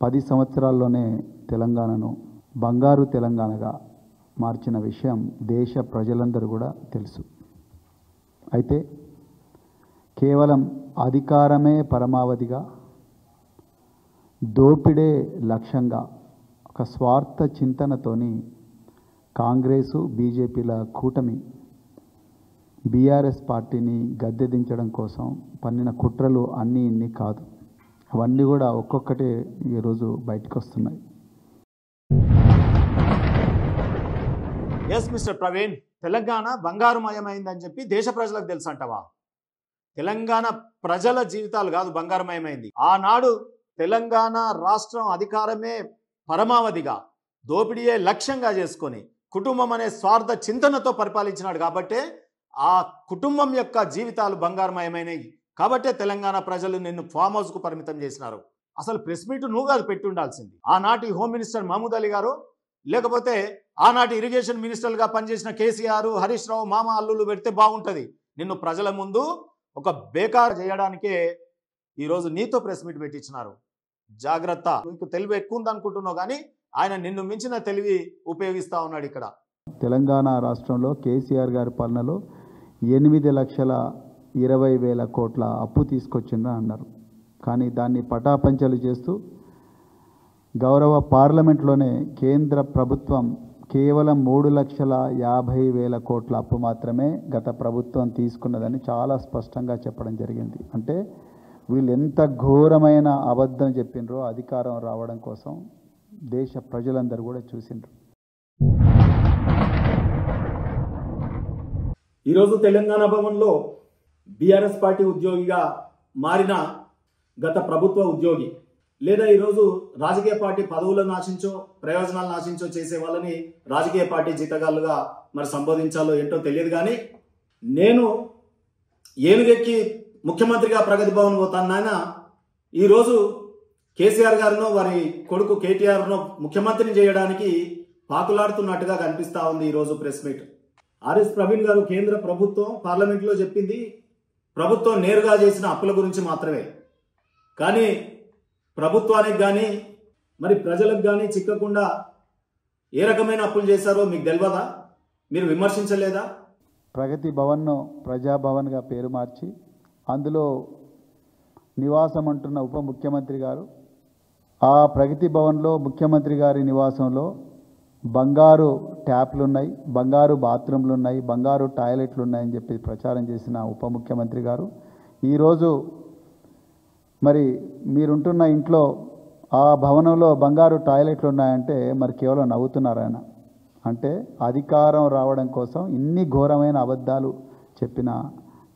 10 సంవత్సరాల్లోనే తెలంగాణను బంగారు తెలంగాణగా మార్చిన విషయం దేశ ప్రజలందరూ కూడా తెలుసు. అయితే కేవలం అధికారమే పరమావధిగా, దోపిడే లక్ష్యంగా ఒక స్వార్థ చింతనతోని కాంగ్రెసు బీజేపీల కూటమి బీఆర్ఎస్ పార్టీని గద్దెదించడం కోసం పన్నిన కుట్రలు అన్నీ ఇన్ని కాదు. అవన్నీ కూడా ఒక్కొక్కటే ఈరోజు బయటకు వస్తున్నాయి. ఎస్ మిస్టర్ ప్రవీణ్, తెలంగాణ బంగారుమయమైందని చెప్పి దేశ ప్రజలకు తెలుసు అంటావా? తెలంగాణ ప్రజల జీవితాలు కాదు బంగారుమయమైంది. ఆనాడు తెలంగాణ రాష్ట్రం అధికారమే పరమావధిగా, దోపిడీయే లక్ష్యంగా చేసుకొని కుటుంబం అనే స్వార్థ చింతనతో పరిపాలించినాడు. కాబట్టే ఆ కుటుంబం యొక్క జీవితాలు బంగారుమయమైనవి. కాబట్టే తెలంగాణ ప్రజలు నిన్ను ఫామ్ హౌస్కు పరిమితం చేసినారు. అసలు ప్రెస్ మీట్ నువ్వు కాదు పెట్టి ఉండాల్సింది. ఆనాటి హోమ్ మినిస్టర్ మహమూద్ అలీ గారు, లేకపోతే ఆనాటి ఇరిగేషన్ మినిస్టర్గా పనిచేసిన కేసీఆర్, హరీష్ రావు మామ అల్లులు పెడితే బాగుంటుంది. నిన్ను ప్రజల ముందు ఒక బేకార్ చేయడానికే ఈరోజు నీతో ప్రెస్ మీట్ పెట్టించినారు. జాగ్రత్త, నీకు తెలివి ఎక్కువ ఉందనుకుంటున్నావు, కానీ ఆయన నిన్ను మించిన తెలివి ఉపయోగిస్తూ ఉన్నాడు. ఇక్కడ తెలంగాణ రాష్ట్రంలో కేసీఆర్ గారి పాలనలో 8,20,000 కోట్ల అప్పు తీసుకొచ్చిందని అన్నారు. కానీ దాన్ని పటాపంచలు చేస్తూ గౌరవ పార్లమెంట్లోనే కేంద్ర ప్రభుత్వం కేవలం 3,50,000 కోట్ల అప్పు మాత్రమే గత ప్రభుత్వం తీసుకున్నదని చాలా స్పష్టంగా చెప్పడం జరిగింది. అంటే వీళ్ళు ఎంత ఘోరమైన అబద్ధం చెప్పినరో అధికారం రావడం కోసం దేశ ప్రజలందరూ కూడా చూసిండ్రు. ఈరోజు తెలంగాణ భవన్లో బీఆర్ఎస్ పార్టీ ఉద్యోగిగా మారిన గత ప్రభుత్వ ఉద్యోగి, లేదా ఈరోజు రాజకీయ పార్టీ పదవులను ఆశించో ప్రయోజనాలను ఆశించో చేసే వాళ్ళని రాజకీయ పార్టీ జీతగాళ్ళుగా మరి సంబోధించాలో ఏంటో తెలియదు. కానీ నేను ఏనుగెక్కి ముఖ్యమంత్రిగా ప్రగతి భవన్ పోతాను నాయన, ఈరోజు కేసీఆర్ గారినో వారి కొడుకు కేటీఆర్నో ముఖ్యమంత్రిని చేయడానికి పాకులాడుతున్నట్టుగా కనిపిస్తూ ఉంది ఈరోజు ప్రెస్ మీట్. ఆర్ఎస్ ప్రవీణ్ గారు కేంద్ర ప్రభుత్వం పార్లమెంట్లో చెప్పింది ప్రభుత్వం నేరుగా చేసిన అప్పుల గురించి మాత్రమే. కానీ ప్రభుత్వానికి కానీ మరి ప్రజలకు కానీ చిక్కకుండా ఏ రకమైన అప్పులు చేశారో మీకు తెలియదా? మీరు విమర్శించలేదా? ప్రగతి భవన్ను ప్రజాభవన్గా పేరు మార్చి అందులో నివాసం అంటున్న ఉప ముఖ్యమంత్రి గారు ఆ ప్రగతి భవన్లో ముఖ్యమంత్రి గారి నివాసంలో బంగారు ట్యాప్లు ఉన్నాయి, బంగారు బాత్రూమ్లు ఉన్నాయి, బంగారు టాయిలెట్లు ఉన్నాయని చెప్పి ప్రచారం చేసిన ఉప ముఖ్యమంత్రి గారు ఈరోజు మరి మీరుంటున్న ఇంట్లో ఆ భవనంలో బంగారు టాయిలెట్లు ఉన్నాయంటే మరి కేవలం నవ్వుతున్నారు ఆయన. అంటే అధికారం రావడం కోసం ఇన్ని ఘోరమైన అబద్ధాలు చెప్పిన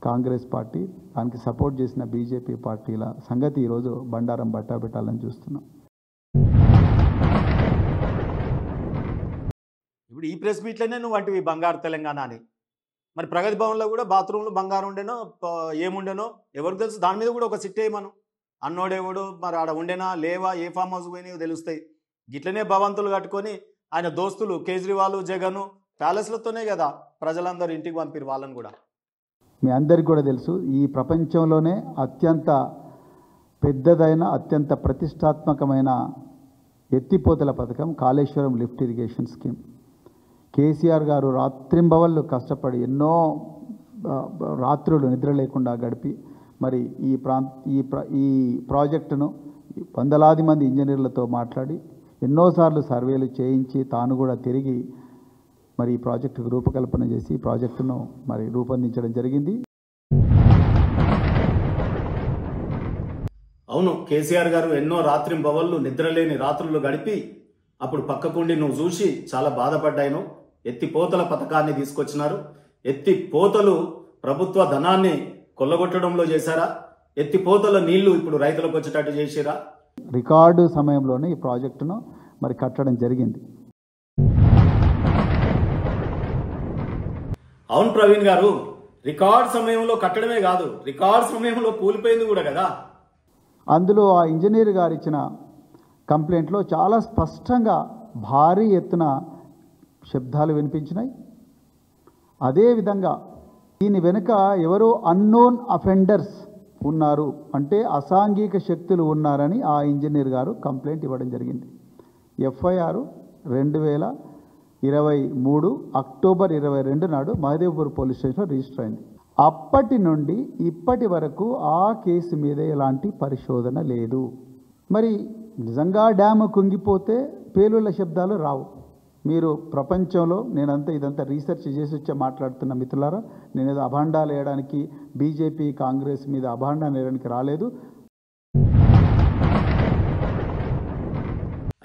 కాంగ్రెస్ పార్టీ, దానికి సపోర్ట్ చేసిన బీజేపీ పార్టీల సంగతి ఈరోజు బండారం బట్టాబెట్టాలని చూస్తున్నాం. ఇప్పుడు ఈ ప్రెస్ మీట్లోనే నువ్వు వంటివి బంగారు తెలంగాణ అని. మరి ప్రగతి భవన్లో కూడా బాత్రూంలో బంగారు ఉండేనో ఏముండేనో ఎవరికి తెలుసు? దాని మీద కూడా ఒక సిట్ వేయమను. అన్నోడేవుడు మరి ఆడ ఉండేనా లేవా, ఏ ఫామ్ హౌస్ పోయినాయో తెలుస్తాయి. గిట్లనే భవంతులు కట్టుకొని ఆయన దోస్తులు కేజ్రీవాల్, జగన్ ప్యాలెస్లతోనే కదా ప్రజలందరూ ఇంటికి పంపిరు వాళ్ళని కూడా. మీ అందరికీ కూడా తెలుసు, ఈ ప్రపంచంలోనే అత్యంత పెద్దదైన అత్యంత ప్రతిష్టాత్మకమైన ఎత్తిపోతల పథకం Kaleshwaram lift irrigation scheme. KCR గారు రాత్రింబవళ్ళు కష్టపడి ఎన్నో రాత్రులు నిద్ర లేకుండా గడిపి మరి ఈ ప్రాజెక్టును వందలాది మంది ఇంజనీర్లతో మాట్లాడి ఎన్నోసార్లు సర్వేలు చేయించి తాను కూడా తిరిగి మరి ఈ ప్రాజెక్టుకు రూపకల్పన చేసి ఈ ప్రాజెక్టును మరి రూపొందించడం జరిగింది. అవును, కేసీఆర్ గారు ఎన్నో రాత్రింబవళ్ళు నిద్రలేని రాత్రులు గడిపి అప్పుడు పక్కకుండి నువ్వు చూసి చాలా బాధపడ్డాను. ఎత్తిపోతల పథకాన్ని తీసుకొచ్చినారు. ఎత్తిపోతలు ప్రభుత్వ ధనాన్ని కొల్లగొట్టడంలో చేశారా? ఎత్తిపోతల నీళ్లు ఇప్పుడు రైతులకు వచ్చేటట్టు చేసిరా? రికార్డు సమయంలోనే ఈ ప్రాజెక్టును మరి కట్టడం జరిగింది. అవును ప్రవీణ్ గారు, రికార్డ్ సమయంలో కట్టడమే కాదు, రికార్డ్ సమయంలో కూలిపోయింది కూడా కదా. అందులో ఆ ఇంజనీర్ గారు ఇచ్చిన కంప్లైంట్లో చాలా స్పష్టంగా భారీ ఎత్తున శబ్దాలు వినిపించినాయి. అదేవిధంగా దీని వెనుక ఎవరో అన్నోన్ అఫెండర్స్ ఉన్నారు అంటే అసాంఘిక శక్తులు ఉన్నారని ఆ ఇంజనీర్ గారు కంప్లైంట్ ఇవ్వడం జరిగింది. ఎఫ్ఐఆర్ 2023 అక్టోబర్ 22 నాడు మహదేవ్పూర్ పోలీస్ స్టేషన్లో రిజిస్టర్ అయింది. అప్పటి నుండి ఇప్పటి వరకు ఆ కేసు మీద ఎలాంటి పరిశోధన లేదు. మరి నిజంగా డ్యాము కుంగిపోతే పేలుళ్ల శబ్దాలు రావు. మీరు ప్రపంచంలో నేనంతా ఇదంతా రీసెర్చ్ చేసి వచ్చే మాట్లాడుతున్న మిత్రులారా, నేనేదో అభాండాలు వేయడానికి బీజేపీ కాంగ్రెస్ మీద అభాండాలు వేయడానికి రాలేదు.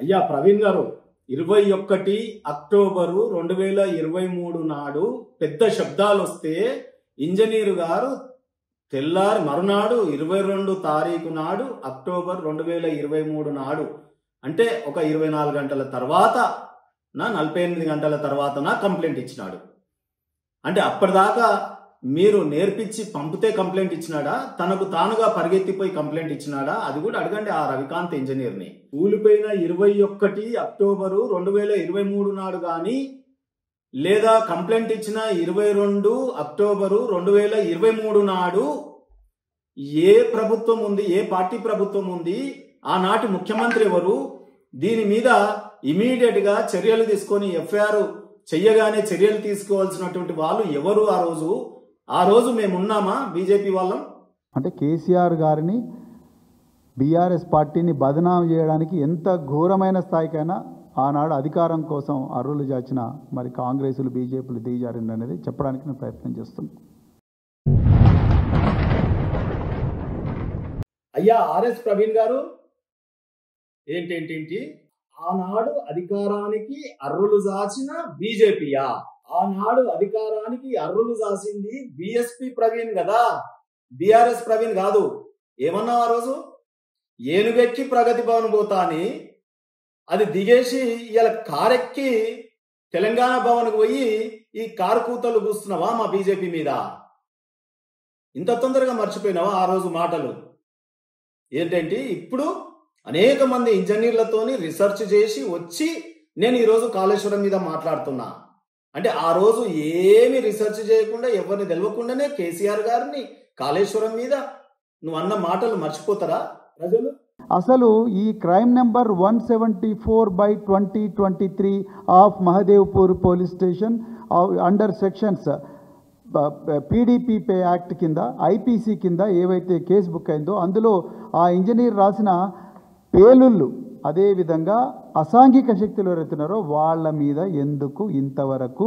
అయ్యా ప్రవీణ్ గారు, 21 అక్టోబరు 2023 నాడు పెద్ద శబ్దాలు వస్తే ఇంజనీరు గారు తెల్లారి మరునాడు 22 తారీఖు నాడు అక్టోబర్ 2023 నాడు అంటే ఒక 24 గంటల తర్వాత 48 గంటల తర్వాత కంప్లైంట్ ఇచ్చినాడు. అంటే అప్పటిదాకా మీరు నేర్పించి పంపితే కంప్లైంట్ ఇచ్చినాడా, తనకు తానుగా పరిగెత్తిపోయి కంప్లైంట్ ఇచ్చినాడా? అది కూడా అడగండి ఆ రవికాంత్ ఇంజనీర్ని. కూలిపోయిన 21 అక్టోబరు 2023 నాడు కానీ, లేదా కంప్లైంట్ ఇచ్చిన 22 అక్టోబరు 2023 నాడు ఏ ప్రభుత్వం ఉంది, ఏ పార్టీ ప్రభుత్వం ఉంది, ఆనాటి ముఖ్యమంత్రి ఎవరు, దీని మీద ఇమీడియట్ గా చర్యలు తీసుకొని ఎఫ్ఐఆర్ చెయ్యగానే చర్యలు తీసుకోవాల్సినటువంటి వాళ్ళు ఎవరు? ఆ రోజు మేమున్నామా బీజేపీ వాళ్ళం? అంటే కేసీఆర్ గారిని బీఆర్ఎస్ పార్టీని బదనాం చేయడానికి ఎంత ఘోరమైన స్థాయికైనా ఆనాడు అధికారం కోసం అర్రులు జాచిన మరి కాంగ్రెసులు బీజేపీలు దిగజారింది అనేది చెప్పడానికి నేను ప్రయత్నం చేస్తున్నాను. అయ్యా ఆర్ఎస్ ప్రవీణ్ గారు, ఏంటి ఆనాడు అధికారానికి అర్రులు జాచిన బీజేపీయా? ఆనాడు అధికారానికి అర్రులు జాసింది బిఎస్పీ ప్రవీణ్ కదా, బీఆర్ఎస్ ప్రవీణ్ కాదు. ఏమన్నావు ఆ రోజు? ఏనుగెక్కి ప్రగతి భవన్ పోతా అని అది దిగేసి ఇలా కారెక్కి తెలంగాణ భవన్కు పోయి ఈ కారు కూతలు కూస్తున్నావా మా బీజేపీ మీద? ఇంత తొందరగా మర్చిపోయినావా ఆ రోజు మాటలు? ఏంటంటే ఇప్పుడు అనేక మంది ఇంజనీర్లతోని రిసర్చ్ చేసి వచ్చి నేను ఈరోజు కాళేశ్వరం మీద మాట్లాడుతున్నా. అంటే ఆ రోజు ఏమి రిసర్చ్ చేయకుండా ఎవరిని తెలియకుండానే కేసీఆర్ గారిని కాళేశ్వరం మీద నువ్వు అన్న మాటలు మర్చిపోతారా ప్రజలు? అసలు ఈ crime number 174/2023 of Mahadevpur police station under sections PDP act కింద ఐపీసీ కింద ఏవైతే కేసు బుక్ అయిందో అందులో ఆ ఇంజనీర్ రాసిన పేలుళ్ళు, అదేవిధంగా అసాంఘిక శక్తులు ఎవరైతున్నారో వాళ్ళ మీద ఎందుకు ఇంతవరకు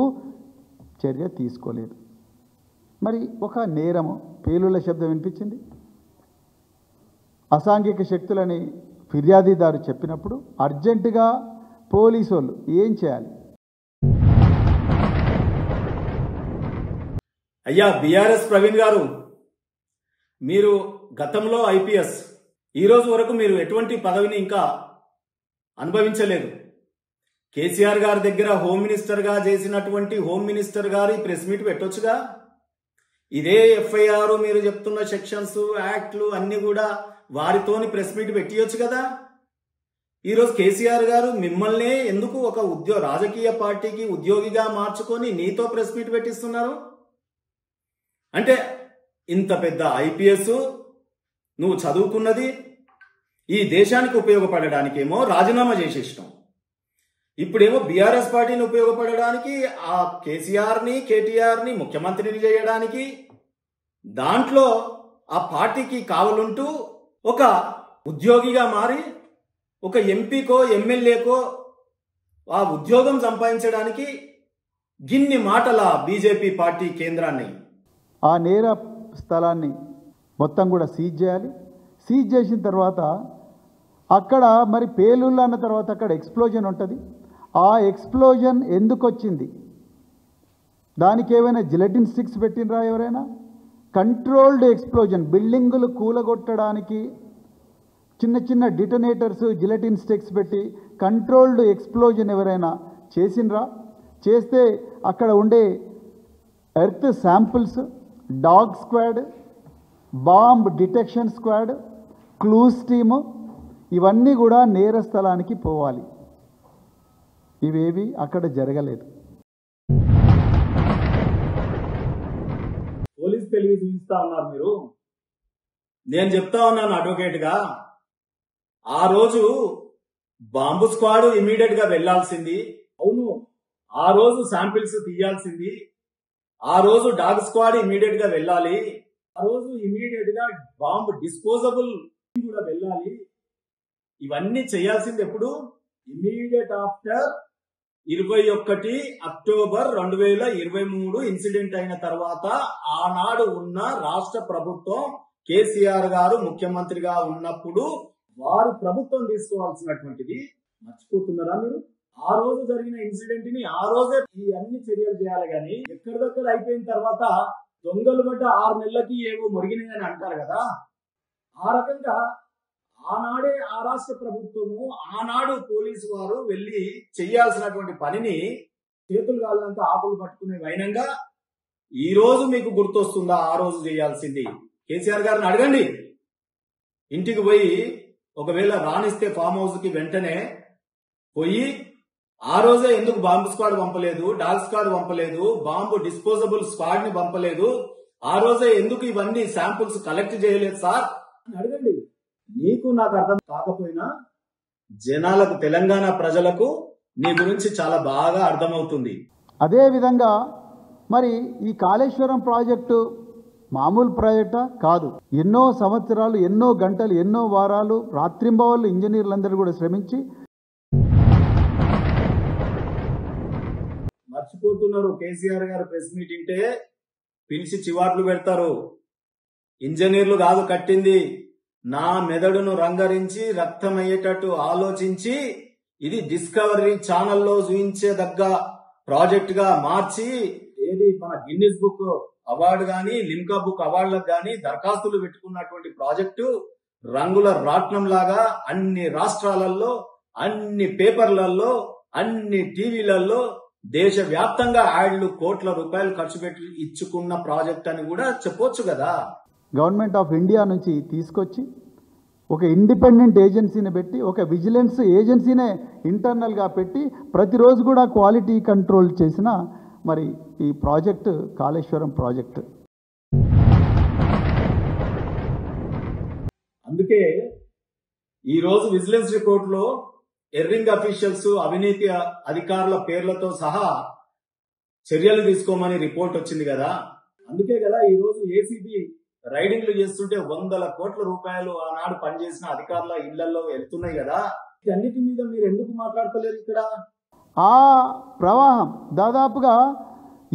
చర్య తీసుకోలేదు? మరి ఒక నేరము, పేలుళ్ళ శబ్దం వినిపించింది, అసాంఘిక శక్తులని ఫిర్యాదుదారు చెప్పినప్పుడు అర్జెంటుగా పోలీసు వాళ్ళు ఏం చేయాలి? అయ్యా బీఆర్ఎస్ ప్రవీణ్ గారు, మీరు గతంలో ఐపీఎస్, ఈ రోజు వరకు మీరు ఎటువంటి పదవిని ఇంకా అనుభవించలేదు. కేసీఆర్ గారి దగ్గర హోమ్ మినిస్టర్గా చేసినటువంటి హోమ్ మినిస్టర్ గారి ప్రెస్ మీట్ పెట్టొచ్చుగా. ఇదే ఎఫ్ఐఆర్ మీరు చెప్తున్న సెక్షన్స్ యాక్ట్లు అన్ని కూడా వారితోని ప్రెస్ మీట్ పెట్టియొచ్చు కదా. ఈరోజు కేసీఆర్ గారు మిమ్మల్ని ఎందుకు ఒక రాజకీయ పార్టీకి ఉద్యోగిగా మార్చుకొని నీతో ప్రెస్ మీట్ పెట్టిస్తున్నారు? అంటే ఇంత పెద్ద ఐపీఎస్ నువ్వు చదువుకున్నది ఈ దేశానికి ఉపయోగపడడానికేమో రాజీనామా చేసేసినావు. ఇప్పుడేమో బీఆర్ఎస్ పార్టీని ఉపయోగపడడానికి ఆ కేసీఆర్ని కేటీఆర్ని ముఖ్యమంత్రిని చేయడానికి, దాంట్లో ఆ పార్టీకి కావాలంటూ ఒక ఉద్యోగిగా మారి ఒక ఎంపీకో ఎమ్మెల్యేకో ఆ ఉద్యోగం సంపాదించడానికి గిన్ని మాటల బీజేపీ పార్టీ కేంద్రాన్ని, ఆ నేర స్థలాన్ని మొత్తం కూడా సీజ్ చేయాలి. సీజ్ చేసిన తర్వాత అక్కడ మరి పేలుళ్ళు అన్న తర్వాత అక్కడ ఎక్స్ప్లోజన్ ఉంటుంది. ఆ ఎక్స్ప్లోజన్ ఎందుకు వచ్చింది? దానికి ఏమైనా జిలెటిన్ స్టిక్స్ పెట్టినరా ఎవరైనా? కంట్రోల్డ్ ఎక్స్ప్లోజన్, బిల్డింగులు కూలగొట్టడానికి చిన్న చిన్న డిటనేటర్స్ జిలెటిన్ స్టిక్స్ పెట్టి కంట్రోల్డ్ ఎక్స్ప్లోజన్ ఎవరైనా చేసినరా? చేస్తే అక్కడ ఉండే earth samples, dog squad, bomb detection squad, clues team ఇవన్నీ కూడా నేర స్థలానికి పోవాలి. ఇవేవి అక్కడ జరగలేదు. పోలీస్ తెలివి చూపిస్తా ఉన్నారు మీరు. నేను చెప్తా ఉన్నాను అడ్వకేట్ గా, ఆ రోజు బాంబు స్క్వాడ్ ఇమీడియట్ గా వెళ్లాల్సింది. అవును, ఆ రోజు శాంపిల్స్ తీయాల్సింది. ఆ రోజు డాగ్ స్క్వాడ్ ఇమీడియట్ గా వెళ్ళాలి. ఆ రోజు ఇమీడియట్ గా బాంబు డిస్పోజబుల్ కూడా వెళ్ళాలి. ఇవన్నీ చేయాల్సింది ఎప్పుడు? ఇమీడియట్ ఆఫ్టర్ 21 అక్టోబర్ 2023 ఇన్సిడెంట్ అయిన తర్వాత ఆనాడు ఉన్న రాష్ట్ర ప్రభుత్వం కేసీఆర్ గారు ముఖ్యమంత్రిగా ఉన్నప్పుడు వారు ప్రభుత్వం తీసుకోవాల్సినటువంటిది మర్చిపోతున్నారా మీరు? ఆ రోజు జరిగిన ఇన్సిడెంట్ ని ఆ రోజే ఈ అన్ని చర్యలు చేయాలి. కానీ ఎక్కడిదక్కడ అయిపోయిన తర్వాత దొంగలు పడ్డ 6 నెలలకి ఏవో మొరిగినాయని అంటారు కదా, ఆ రకంగా ఆనాడే ఆ రాష్ట్ర ప్రభుత్వము, ఆనాడు పోలీసు వారు వెళ్లి చేయాల్సినటువంటి పనిని చేతులు కాళ్ళంతా ఆకులు పట్టుకునే వైనంగా ఈ రోజు మీకు గుర్తొస్తుందా ఆ రోజు చేయాల్సింది? కేసీఆర్ గారిని అడగండి. ఇంటికి పోయి ఒకవేళ రాణిస్తే ఫామ్ హౌస్ కి వెంటనే పోయి ఆ రోజే ఎందుకు బాంబు స్క్వాడ్ పంపలేదు, డాగ్ స్క్వాడ్ పంపలేదు, బాంబు డిస్పోజబుల్ స్క్వాడ్ ని పంపలేదు, ఆ రోజే ఎందుకు ఇవన్నీ శాంపుల్స్ కలెక్ట్ చేయలేదు సార్ అని అడగండి. నీకు నాకు అర్థం కాకపోయినా జనాలకు, తెలంగాణ ప్రజలకు నీ గురించి చాలా బాగా అర్థమవుతుంది. అదేవిధంగా మరి ఈ కాళేశ్వరం ప్రాజెక్టు మామూలు ప్రాజెక్టా కాదు. ఎన్నో సంవత్సరాలు, ఎన్నో గంటలు, ఎన్నో వారాలు, రాత్రింబవళ్ళు ఇంజనీర్లందరూ కూడా శ్రమించి మర్చిపోతున్నారు. కేసీఆర్ గారు ప్రెస్ మీట్ ఇంటే పిలిచి చివాట్లు పెడతారు. ఇంజనీర్లు కాదు కట్టింది, నా మెదడును రంగరించి రక్తమయ్యేటట్టు ఆలోచించి ఇది డిస్కవరీ ఛానల్లో చూపించేదగ్గ ప్రాజెక్ట్ గా మార్చి ఏది మన గిన్నిస్ బుక్ అవార్డు గాని, లిమ్కా బుక్ అవార్డులకు గాని దరఖాస్తులు పెట్టుకున్నటువంటి ప్రాజెక్టు రంగుల రాట్నం లాగా అన్ని రాష్ట్రాలలో, అన్ని పేపర్లలో, అన్ని టీవీలలో దేశవ్యాప్తంగా యాడ్లు కోట్ల రూపాయలు ఖర్చు పెట్టి ఇచ్చుకున్న ప్రాజెక్ట్ అని కూడా చెప్పొచ్చు కదా. గవర్నమెంట్ ఆఫ్ ఇండియా నుంచి తీసుకొచ్చి ఒక ఇండిపెండెంట్ ఏజెన్సీని పెట్టి, ఒక విజిలెన్స్ ఏజెన్సీనే ఇంటర్నల్గా పెట్టి ప్రతిరోజు కూడా క్వాలిటీ కంట్రోల్ చేసిన మరి ఈ ప్రాజెక్టు కాళేశ్వరం ప్రాజెక్టు. అందుకే ఈరోజు విజిలెన్స్ రిపోర్ట్లో ఎర్రింగ్ అఫీషియల్స్, అవినీతి అధికారుల పేర్లతో సహా చర్యలు తీసుకోమని రిపోర్ట్ వచ్చింది కదా. అందుకే కదా ఈరోజు ఏసీబీ రైడింగ్లు చేస్తుంటే 100 కోట్ల రూపాయలు ఆనాడు పనిచేసిన అధికారుల ఇళ్లలో వెళ్తున్నాయి కదా. అన్నిటి మీద మీరు ఎందుకు మాట్లాడతలేరు? ఇక్కడ ఆ ప్రవాహం దాదాపుగా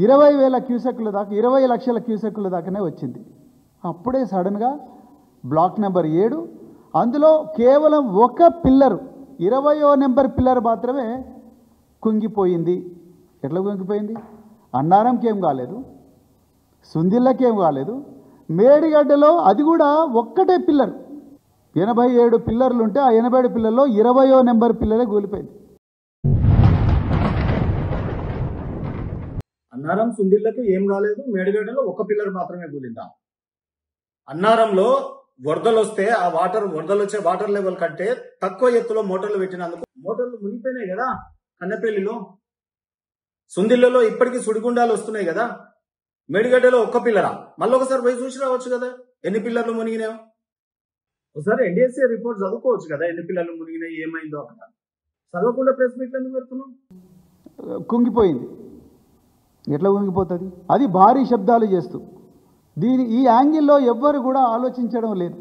20,000 క్యూసెక్కుల దాకా, 20 లక్షల క్యూసెక్కుల దాకానే వచ్చింది. అప్పుడే సడన్గా బ్లాక్ నెంబర్ 7 అందులో కేవలం ఒక పిల్లరు, 20వ నెంబర్ పిల్లర్ మాత్రమే కుంగిపోయింది. ఎట్లా కుంగిపోయింది? అన్నారంకి ఏం కాలేదు, సుందిళ్ళకి ఏం కాలేదు, మేడిగడ్డలో అది కూడా ఒక్కటే పిల్లర్. 87 పిల్లర్లు ఉంటే ఆ 87 పిల్లర్లో 20వ నెంబర్ పిల్లరే కూలిపోయింది. అన్నారం, సుందిళ్ళకి ఏం కాలేదు, మేడిగడ్డలో ఒక పిల్లర్ మాత్రమే కూలిందా? అన్నారంలో వరదలు వస్తే ఆ వరదలు వచ్చే వాటర్ లెవెల్ కంటే తక్కువ ఎత్తులో మోటార్లు పెట్టినందుకు మోటార్లు మునిగిపోయినాయి కదా కన్నెపల్లిలో. సుందిళ్ళలో ఇప్పటికీ సుడిగుండాలు వస్తున్నాయి కదా. మేడిగడ్డలో ఒక్క పిల్లరా? మళ్ళీ ఒకసారి పోయి చూసి రావచ్చు కదా ఎన్ని పిల్లర్లు మునిగినాయో. ఒకసారి ఎన్డీఎస్ఏ రిపోర్ట్ చదువుకోవచ్చు కదా ఎన్ని పిల్లర్లు మునిగినాయి, ఏమైందో అక్కడ. చదవకుండా ప్రెస్ మీట్లు ఎందుకు పెడుతున్నాం? కుంగిపోయింది. ఎట్లా కుంగిపోతుంది? అది భారీ శబ్దాలు చేస్తూ. ఈ యాంగిల్లో ఎవ్వరు కూడా ఆలోచించడం లేదు.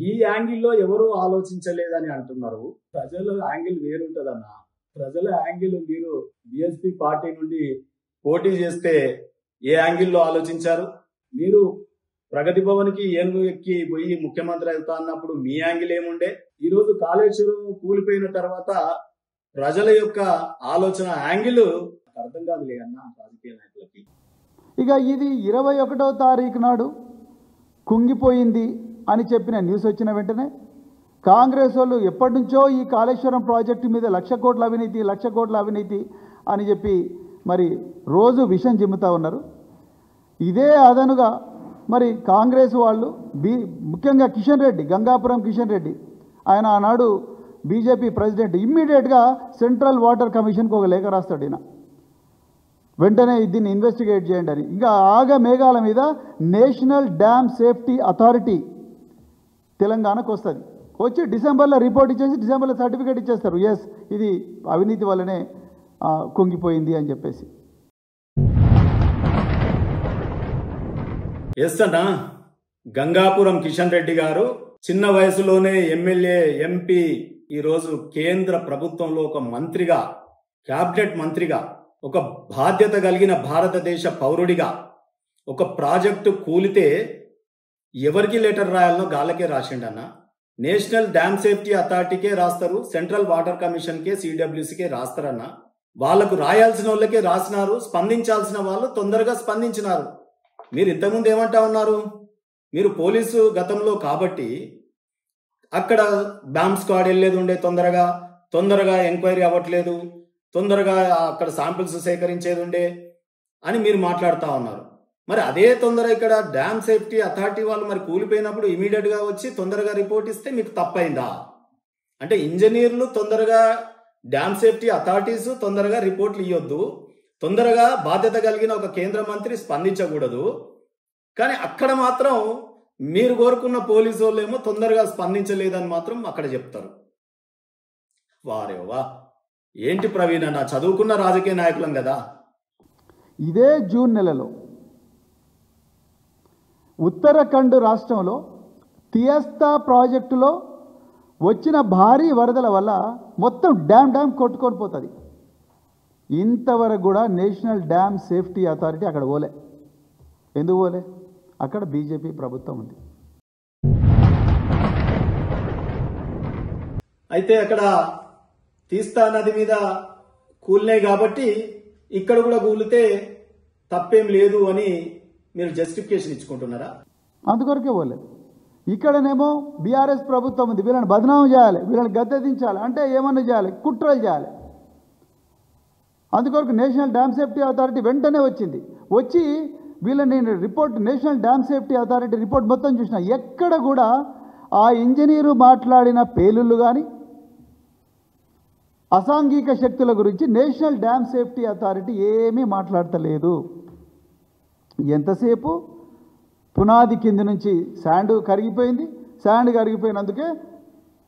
ఈ యాంగిల్లో ఎవరు ఆలోచించలేదని అంటున్నారు. ప్రజల యాంగిల్ వేరుంటదన్నా. ప్రజల యాంగిల్ మీరు బీఎస్పీ పార్టీ నుండి పోటీ చేస్తే ఏ యాంగిల్లో ఆలోచించారు? మీరు ప్రగతి భవన్ కి ఏనుగు ఎక్కి పోయి ముఖ్యమంత్రి అవుతా అన్నప్పుడు మీ యాంగిల్ ఏముండే? ఈరోజు కాళేశ్వరం కూలిపోయిన తర్వాత ప్రజల యొక్క ఆలోచన యాంగిల్ అర్థం కాదులే అన్న రాజకీయ నాయకులకి. ఇక ఇది 21వ తారీఖు నాడు కుంగిపోయింది అని చెప్పిన న్యూస్ వచ్చిన వెంటనే కాంగ్రెస్ వాళ్ళు ఎప్పటి నుంచో ఈ కాళేశ్వరం ప్రాజెక్టు మీద 1,00,000 కోట్ల అవినీతి, 1,00,000 కోట్ల అవినీతి అని చెప్పి మరి రోజు విషం చిమ్ముతూ ఉన్నారు. ఇదే అదనుగా మరి కాంగ్రెస్ వాళ్ళు ముఖ్యంగా కిషన్ రెడ్డి, గంగాపురం కిషన్ రెడ్డి, ఆయన ఆనాడు బీజేపీ ప్రెసిడెంట్, ఇమ్మీడియట్గా సెంట్రల్ వాటర్ కమిషన్కి ఒక లేఖ రాస్తాడు. ఈయన వెంటనే దీన్ని ఇన్వెస్టిగేట్ చేయండి అని. ఇంకా ఆగ మేఘాల మీద నేషనల్ డ్యామ్ సేఫ్టీ అథారిటీ తెలంగాణకు వస్తుంది. వచ్చి డిసెంబర్లో రిపోర్ట్ ఇచ్చేసి డిసెంబర్లో సర్టిఫికేట్ ఇచ్చేస్తారు, ఎస్ ఇది అవినీతి వల్లనే కుంగిపోయింది అని చెప్పేసి. ఎస్ అన్నా, గంగాపురం కిషన్ రెడ్డి గారు చిన్న వయసులోనే ఎమ్మెల్యే, ఎంపీ, ఈరోజు కేంద్ర ప్రభుత్వంలో ఒక మంత్రిగా, క్యాబినెట్ మంత్రిగా, ఒక బాధ్యత కలిగిన భారతదేశ పౌరుడిగా ఒక ప్రాజెక్టు కూలితే ఎవరికి లెటర్ రాయాలనో గాళ్ళకే రాసిండన్న. నేషనల్ డ్యామ్ సేఫ్టీ అథారిటీకే రాస్తారు, సెంట్రల్ వాటర్ కమిషన్కే, సిడబ్ల్యూసీకే రాస్తారన్న. వాళ్లకు రాయాల్సిన వాళ్ళకే రాసినారు, స్పందించాల్సిన వాళ్ళు తొందరగా స్పందించినారు. మీరు ఇంతకుముందు ఏమంటా ఉన్నారు, మీరు పోలీసు గతంలో కాబట్టి అక్కడ డామ్ స్క్వాడ్ వెళ్ళేది ఉండే, తొందరగా ఎంక్వైరీ అవ్వట్లేదు, తొందరగా అక్కడ శాంపిల్స్ సేకరించేది ఉండే అని మీరు మాట్లాడుతూ ఉన్నారు. మరి అదే తొందర ఇక్కడ డ్యామ్ సేఫ్టీ అథారిటీ వాళ్ళు మరి కూలిపోయినప్పుడు ఇమీడియట్గా వచ్చి తొందరగా రిపోర్ట్ ఇస్తే మీకు తప్పైందా? అంటే ఇంజనీర్లు తొందరగా, డ్యామ్ సేఫ్టీ అథారిటీస్ తొందరగా రిపోర్ట్లు ఇవ్వద్దు, తొందరగా బాధ్యత కలిగిన ఒక కేంద్ర మంత్రి స్పందించకూడదు, కానీ అక్కడ మాత్రం మీరు కోరుకున్న పోలీసు వాళ్ళు ఏమో తొందరగా స్పందించలేదని మాత్రం అక్కడ చెప్తారు. వారేవా, ఏంటి ప్రవీణ్ అన్న, చదువుకున్న రాజకీయ నాయకులం కదా. ఇదే జూన్ నెలలో ఉత్తరాఖండ్ రాష్ట్రంలో తియస్తా ప్రాజెక్టులో వచ్చిన భారీ వరదల వల్ల మొత్తం డ్యామ్ కొట్టుకొని పోతుంది. ఇంతవరకు కూడా నేషనల్ డ్యామ్ సేఫ్టీ అథారిటీ అక్కడ పోలే. ఎందుకు పోలే? అక్కడ బీజేపీ ప్రభుత్వం ఉంది. అయితే అక్కడ తీస్తా నది మీద కూలినాయి కాబట్టి ఇక్కడ కూడా కూలితే తప్పేం లేదు అని మీరు జస్టిఫికేషన్ ఇచ్చుకుంటున్నారా? అందుకొరకే పోలేదు. ఇక్కడనేమో బీఆర్ఎస్ ప్రభుత్వం ఉంది, వీళ్ళని బదనామం చేయాలి, వీళ్ళని గద్దెదించాలి, అంటే ఏమన్నా చేయాలి, కుట్రలు చేయాలి. అందుకొరకు నేషనల్ డ్యామ్ సేఫ్టీ అథారిటీ వెంటనే వచ్చింది. వచ్చి వీళ్ళని report, national dam safety authority report మొత్తం చూసిన ఎక్కడ కూడా ఆ ఇంజనీరు మాట్లాడిన పేలుళ్ళు కానీ అసాంఘిక శక్తుల గురించి నేషనల్ డ్యామ్ సేఫ్టీ అథారిటీ ఏమీ మాట్లాడతలేదు. ఎంతసేపు పునాది కింది నుంచి శాండ్ కరిగిపోయింది, శాండ్ కరిగిపోయినందుకే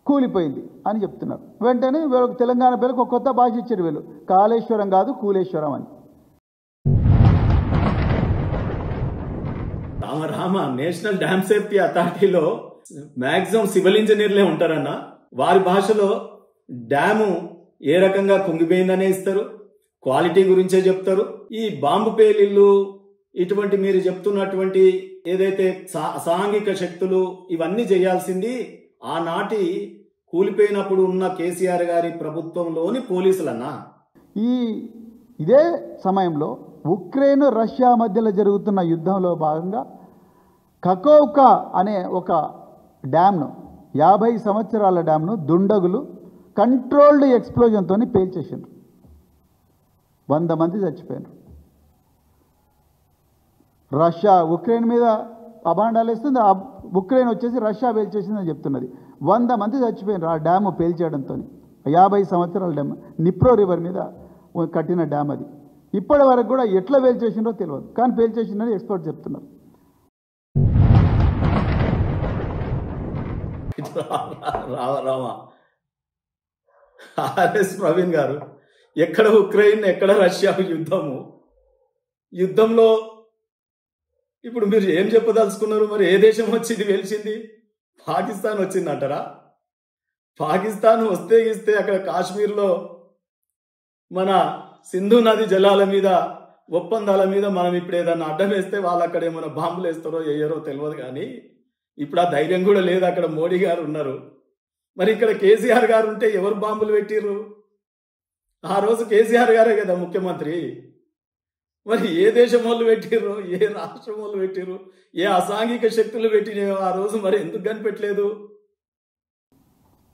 కూలిపోయింది అని చెప్తున్నారు. వెంటనే వీళ్ళకి తెలంగాణ పేరుకు ఒక కొత్త భాష ఇచ్చారు, వీళ్ళు కాళేశ్వరం కాదు కూలేశ్వరం అని. రామ నేషనల్ డ్యామ్ సేఫ్టీ అథారిటీలో మాక్సిమం సివిల్ ఇంజనీర్లే ఉంటారన్న. వారి భాషలో డ్యాము ఏ రకంగా కుంగిపోయిందనే ఇస్తారు, క్వాలిటీ గురించే చెప్తారు. ఈ బాంబు పేలిళ్ళు, ఇటువంటి మీరు చెప్తున్నటువంటి ఏదైతే సాంఘిక శక్తులు, ఇవన్నీ చేయాల్సింది ఆనాటి కూలిపోయినప్పుడు ఉన్న కేసీఆర్ గారి ప్రభుత్వంలోని పోలీసులన్నా. ఇదే సమయంలో ఉక్రెయిన్ రష్యా మధ్యలో జరుగుతున్న యుద్ధంలో భాగంగా కకోవ్కా అనే ఒక డ్యామ్ను, 50 సంవత్సరాల డ్యామ్ను దుండగులు కంట్రోల్డ్ ఎక్స్ప్లోజన్తో పేల్చేసారు. 100 మంది చచ్చిపోయారు. రష్యా ఉక్రెయిన్ మీద అబాండాలు వేస్తుంది, ఉక్రెయిన్ వచ్చేసి రష్యా పేల్చేసిందని చెప్తున్నది. 100 మంది చచ్చిపోయారు ఆ డ్యాము పేల్చేయడంతో. 50 సంవత్సరాల డ్యామ్, నిప్రో రివర్ మీద కట్టిన డ్యామ్ అది. ఇప్పటి వరకు కూడా ఎట్లా పేల్చేసిందో తెలియదు, కానీ పేల్చేసిందని ఎక్స్పర్ట్ చెప్తున్నారు. రామా ఆర్ఎస్ ప్రవీణ్ గారు, ఎక్కడ ఉక్రెయిన్, ఎక్కడ రష్యా యుద్ధంలో ఇప్పుడు మీరు ఏం చెప్పదలుచుకున్నారు? మరి ఏ దేశం వచ్చి ఇది వెలిసింది? పాకిస్తాన్ వచ్చిందంటారా? పాకిస్తాన్ వస్తే ఇస్తే అక్కడ కాశ్మీర్లో మన సింధు నది జలాల మీద, ఒప్పందాల మీద మనం ఇప్పుడు ఏదన్నా అడ్డం వేస్తే వాళ్ళు అక్కడ ఏమైనా బాంబులు వేస్తారో వేయరో తెలియదు. కానీ ఇప్పుడు ఆ ధైర్యం కూడా లేదు. అక్కడ మోడీ గారు ఉన్నారు. మరి ఇక్కడ కేసీఆర్ గారు ఉంటే ఎవరు బాంబులు పెట్టిర్రు? ఆ రోజు కేసీఆర్ గారే కదా ముఖ్యమంత్రి. మరి ఏ దేశం వాళ్ళు పెట్టిర్రు, ఏ రాష్ట్రం వాళ్ళు పెట్టిర్రు, ఏ అసాంఘిక శక్తులు పెట్టినాయో ఆ రోజు మరి ఎందుకు కనిపెట్టలేదు?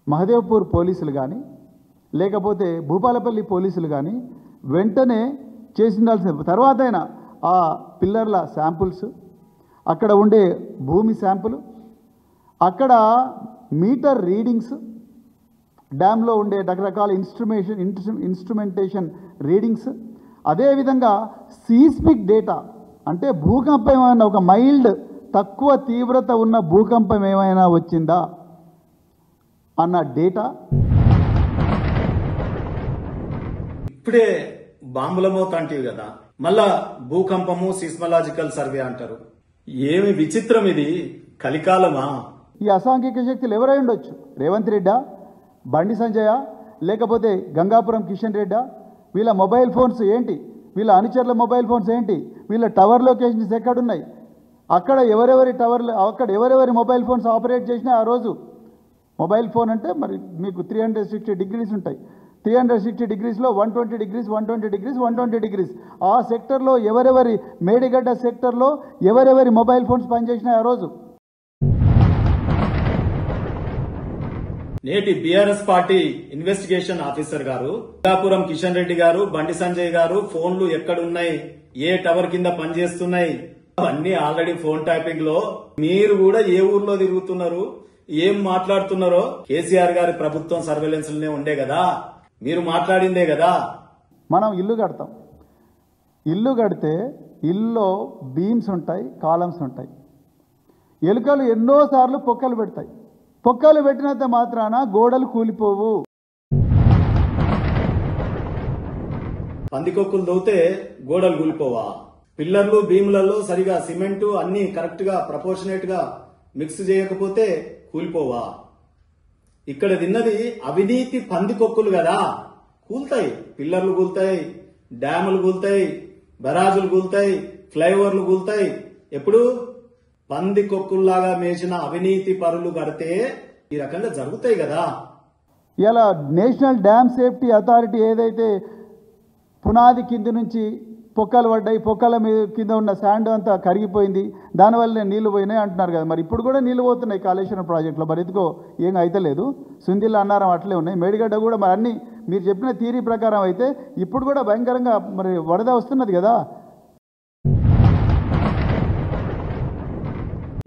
మహదేవ్పూర్ పోలీసులు కానీ లేకపోతే భూపాలపల్లి పోలీసులు కానీ వెంటనే చేసిందాల్సిన తర్వాత అయినా ఆ పిల్లర్ల శాంపుల్స్, అక్కడ ఉండే భూమి శాంపుల్, అక్కడ మీటర్ రీడింగ్స్, డ్యామ్లో ఉండే రకరకాల ఇన్స్ట్రుమెంటేషన్ రీడింగ్స్, అదేవిధంగా సీస్మిక్ డేటా అంటే భూకంపం ఏమైనా ఒక మైల్డ్ తక్కువ తీవ్రత ఉన్న భూకంపం ఏమైనా వచ్చిందా అన్న డేటా. ఇప్పుడే బాంబుల మోత అంటివి కదా, మళ్ళా భూకంపము సిస్మలాజికల్ సర్వే అంటారు. ఏమి విచిత్రం ఇది, కలికాలమా? ఈ అసాంఘిక శక్తులు ఎవరై ఉండొచ్చు? రేవంత్ రెడ్డా, బండి సంజయ, లేకపోతే గంగాపురం కిషన్ రెడ్డా? వీళ్ళ మొబైల్ ఫోన్స్ ఏంటి? వీళ్ళ అనుచరుల మొబైల్ ఫోన్స్ ఏంటి? వీళ్ళ టవర్ లొకేషన్స్ ఎక్కడున్నాయి? అక్కడ ఎవరెవరి మొబైల్ ఫోన్స్ ఆపరేట్ చేసినా ఆ రోజు మొబైల్ ఫోన్ అంటే మరి మీకు 360 డిగ్రీస్ ఉంటాయి. 360 డిగ్రీస్లో 120 డిగ్రీస్ 120 డిగ్రీస్ 120 డిగ్రీస్ ఆ సెక్టర్లో ఎవరెవరి మేడిగడ్డ సెక్టర్లో ఎవరెవరి మొబైల్ ఫోన్స్ పనిచేసినాయి ఆ రోజు. నేటి బీఆర్ఎస్ పార్టీ ఇన్వెస్టిగేషన్ ఆఫీసర్ గారు గంగాపురం కిషన్ రెడ్డి గారు, బండి సంజయ్ గారు ఫోన్లు ఎక్కడున్నాయి, ఏ టవర్ కింద పనిచేస్తున్నాయి, అవన్నీ ఆల్రెడీ ఫోన్ ట్యాపింగ్ లో. మీరు కూడా ఏ ఊర్లో తిరుగుతున్నారు, ఏం మాట్లాడుతున్నారో కేసీఆర్ గారి ప్రభుత్వం సర్వేలెన్స్ లోనే ఉండే కదా, మీరు మాట్లాడిందే కదా. మనం ఇల్లు కడతాం, ఇల్లు కడితే ఇల్లులో బీమ్స్ ఉంటాయి, కాలమ్స్ ఉంటాయి. ఎలుకలు ఎన్నోసార్లు పొక్కలు పెడతాయి. పొక్కలు పెట్టినంత మాత్రాన గోడలు కూలిపోవు. పందికొక్కులు దవ్వుతే గోడలు కూలిపోవా? పిల్లర్లు బీములలో సరిగా సిమెంటు అన్ని కరెక్ట్ గా ప్రపోర్షనేట్ గా మిక్స్ చేయకపోతే కూలిపోవా? ఇక్కడ తిన్నది అవినీతి పందికొక్కులు కదా, కూల్తాయి. పిల్లర్లు కూల్తాయి, డ్యాములు కూల్తాయి, బరాజులు కూల్తాయి, ఫ్లైఓవర్లు కూల్తాయి. ఎప్పుడు పందికొక్కుల్లాగా మేసిన అవినీతి పరులు కడితే ఈ రకంగా జరుగుతాయి కదా. ఇలా నేషనల్ డ్యామ్ సేఫ్టీ అథారిటీ ఏదైతే పునాది కింద నుంచి పొక్కలు పడ్డాయి, పొక్కల మీద కింద ఉన్న శాండ్ అంతా కరిగిపోయింది, దానివల్లనే నీళ్లు పోయినాయి అంటున్నారు కదా. మరి ఇప్పుడు కూడా నీళ్లు పోతున్నాయి కాళేశ్వరం ప్రాజెక్టులో, మరి ఎందుకో ఏం అయితలేదు. సుందిల్ల అన్నారం అట్లే ఉన్నాయి, మేడిగడ్డ కూడా మరి అన్ని మీరు చెప్పిన థియరీ ప్రకారం అయితే ఇప్పుడు కూడా భయంకరంగా మరి వరద వస్తున్నది కదా.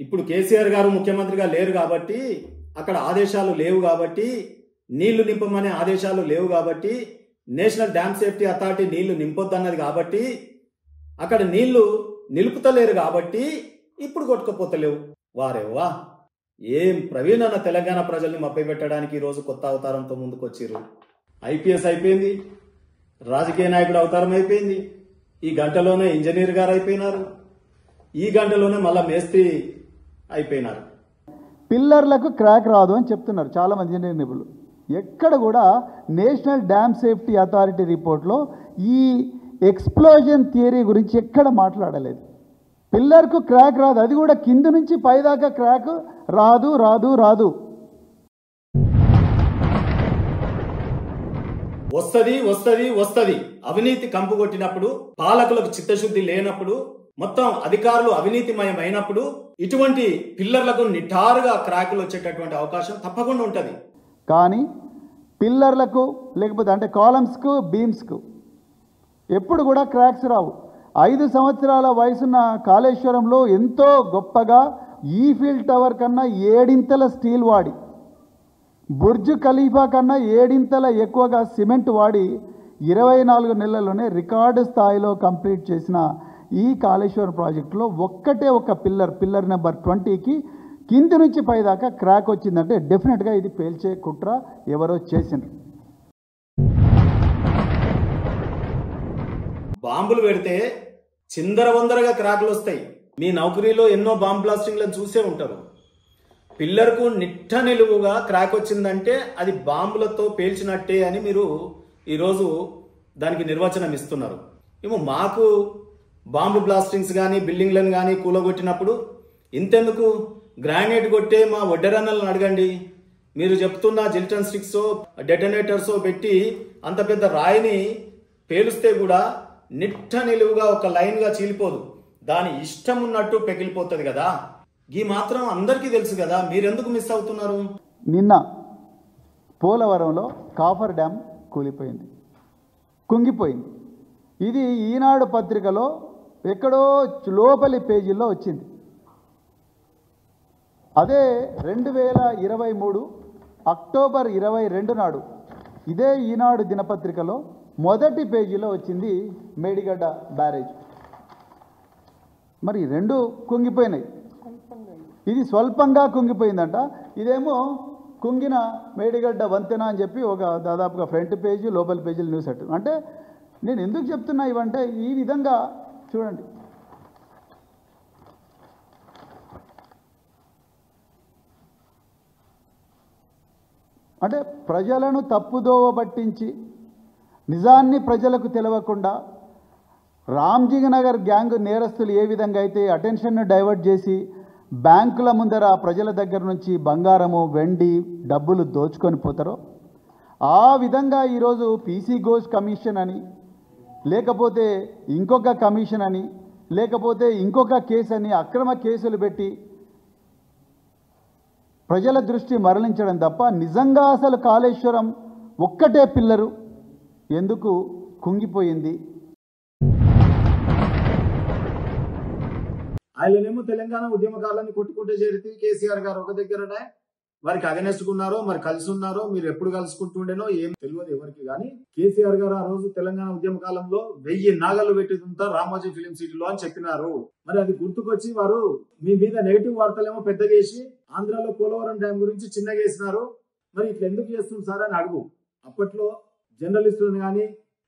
ఇప్పుడు కేసీఆర్ గారు ముఖ్యమంత్రిగా లేరు కాబట్టి, అక్కడ ఆదేశాలు లేవు కాబట్టి, నీళ్లు నింపమనే ఆదేశాలు లేవు కాబట్టి, నేషనల్ డ్యామ్ సేఫ్టీ అథారిటీ నీళ్లు నింపొద్దన్నది కాబట్టి, అక్కడ నీళ్లు నిలుపుతలేరు కాబట్టి ఇప్పుడు కొట్టుకుపోతలేవు. వారేవా ఏం ప్రవీణ్ అన్న తెలంగాణ ప్రజల్ని మభ్యపెట్టడానికి ఈరోజు కొత్త అవతారంతో ముందుకు వచ్చిర్రు. ఐపీఎస్ అయిపోయింది, రాజకీయ నాయకుడు అవతారం అయిపోయింది, ఈ గంటలోనే ఇంజనీర్ గారు అయిపోయినారు, ఈ గంటలోనే మళ్ళా మేస్త్రి అయిపోయినారు. పిల్లర్లకు క్రాక్ రాదు అని చెప్తున్నారు చాలామంది ఇంజనీర్ నిపుణులు. ఎక్కడ కూడా నేషనల్ డ్యామ్ సేఫ్టీ అథారిటీ రిపోర్ట్లో ఈ ఎక్స్ప్లోజన్ థియరీ గురించి ఎక్కడ మాట్లాడలేదు. పిల్లర్కు క్రాక్ రాదు, అది కూడా కింద నుంచి పైదాకా క్రాక్ రాదు రాదు రాదు. వస్తది వస్తది వస్తది. అవినీతి కంపు కొట్టినప్పుడు, పాలకులకు చిత్తశుద్ధి లేనప్పుడు, మొత్తం అధికారులు అవినీతిమయం అయినప్పుడు ఇటువంటి పిల్లర్లకు నిటారుగా క్రాకులు వచ్చేటటువంటి అవకాశం తప్పకుండా ఉంటుంది. కానీ పిల్లర్లకు లేకపోతే అంటే కాలమ్స్కు బీమ్స్కు ఎప్పుడు కూడా క్రాక్స్ రావు. 5 సంవత్సరాల వయసున్న కాళేశ్వరంలో ఎంతో గొప్పగా ఈఫిల్ టవర్ కన్నా 7 స్టీల్ వాడి, బుర్జ్ ఖలీఫా కన్నా 7 ఎక్కువగా సిమెంట్ వాడి 24 నెలల్లోనే రికార్డు స్థాయిలో కంప్లీట్ చేసిన ఈ కాళేశ్వరం ప్రాజెక్టులో ఒక్కటే ఒక పిల్లర్ నెంబర్ 20కి కింది నుంచి పైదాకా క్రాక్ వచ్చిందంటే డెఫినెట్గా ఇది పేల్చే కుట్ర ఎవరో చేసిండ్రు. బాంబులు పెడితే చిందరవందరగా క్రాకులు వస్తాయి. మీ నౌకరీలో ఎన్నో బాంబ్ బ్లాస్టింగ్లను చూసే ఉంటారు. పిల్లర్కు నిట్ట నిలువుగా క్రాక్ వచ్చిందంటే అది బాంబులతో పేల్చినట్టే అని మీరు ఈరోజు దానికి నిర్వచనం ఇస్తున్నారు. ఏమో మాకు బాంబు బ్లాస్టింగ్స్ కానీ బిల్డింగ్లను కానీ కూలగొట్టినప్పుడు ఇంతెందుకు, గ్రానైట్ కొట్టే మా వడ్డరన్నలను అడగండి. మీరు చెప్తున్న జిల్టన్ స్టిక్సో డెటనేటర్సో పెట్టి అంత పెద్ద రాయిని పేలుస్తే కూడా నిట్ట నిలువుగా ఒక లైన్గా చీలిపోదు, దాని ఇష్టం ఉన్నట్టు పెగిలిపోతుంది కదా. ఈ మాత్రం అందరికీ తెలుసు కదా, మీరెందుకు మిస్ అవుతున్నారు? నిన్న పోలవరంలో కాఫర్ డ్యామ్ కూలిపోయింది, కుంగిపోయింది. ఇది ఈనాడు పత్రికలో ఎక్కడో లోపలి పేజీల్లో వచ్చింది. అదే 2023 అక్టోబర్ 22 నాడు ఇదే ఈనాడు దినపత్రికలో మొదటి పేజీలో వచ్చింది మేడిగడ్డ బ్యారేజ్. మరి రెండు కుంగిపోయినాయి. ఇది స్వల్పంగా కుంగిపోయిందంట, ఇదేమో కుంగిన మేడిగడ్డ వంతెన అని చెప్పి ఒక దాదాపుగా ఫ్రంట్ పేజీ లోపల పేజీలు న్యూస్ అట్టు. అంటే నేను ఎందుకు చెప్తున్నా ఇవంటే ఈ విధంగా చూడండి. అంటే ప్రజలను తప్పుదోవ పట్టించి నిజాన్ని ప్రజలకు తెలవకుండా రామ్జీ నగర్ గ్యాంగ్ నేరస్తులు ఏ విధంగా అయితే అటెన్షన్ను డైవర్ట్ చేసి బ్యాంకుల ముందర ప్రజల దగ్గర నుంచి బంగారము వెండి డబ్బులు దోచుకొని పోతారో ఆ విధంగా ఈరోజు పీసీ ఘోష్ కమిషన్ అని, లేకపోతే ఇంకొక కమిషన్ అని, లేకపోతే ఇంకొక కేసు అని అక్రమ కేసులు పెట్టి ప్రజల దృష్టి మరలించడం తప్ప నిజంగా అసలు కాళేశ్వరం ఒక్కటే పిల్లరు ఎందుకు కుంగిపోయింది? ఆయననేమో తెలంగాణ ఉద్యమకాలాన్ని కొట్టుకుంటే చేరితే కేసీఆర్ గారు ఒక దగ్గరనే వారికి అగనెస్ట్కున్నారో మరి కలిసి ఉన్నారో మీరు ఎప్పుడు కలుసుకుంటుండేనో ఏం తెలియదు ఎవరికి. కానీ కేసీఆర్ గారు ఆ రోజు తెలంగాణ ఉద్యమ కాలంలో 1000 నాగళ్ళు పెట్టిందంతా రామోజీ ఫిలిం సిటీలో అని చెప్పినారు. మరి అది గుర్తుకొచ్చి వారు మీ మీద నెగిటివ్ వార్తలేమో పెద్దగా వేసి ఆంధ్రాలో పోలవరం డ్యామ్ గురించి చిన్నగా వేసినారు. మరి ఇట్లా ఎందుకు చేస్తుంది సార్ అని అడుగు. అప్పట్లో జర్నలిస్టులను కానీ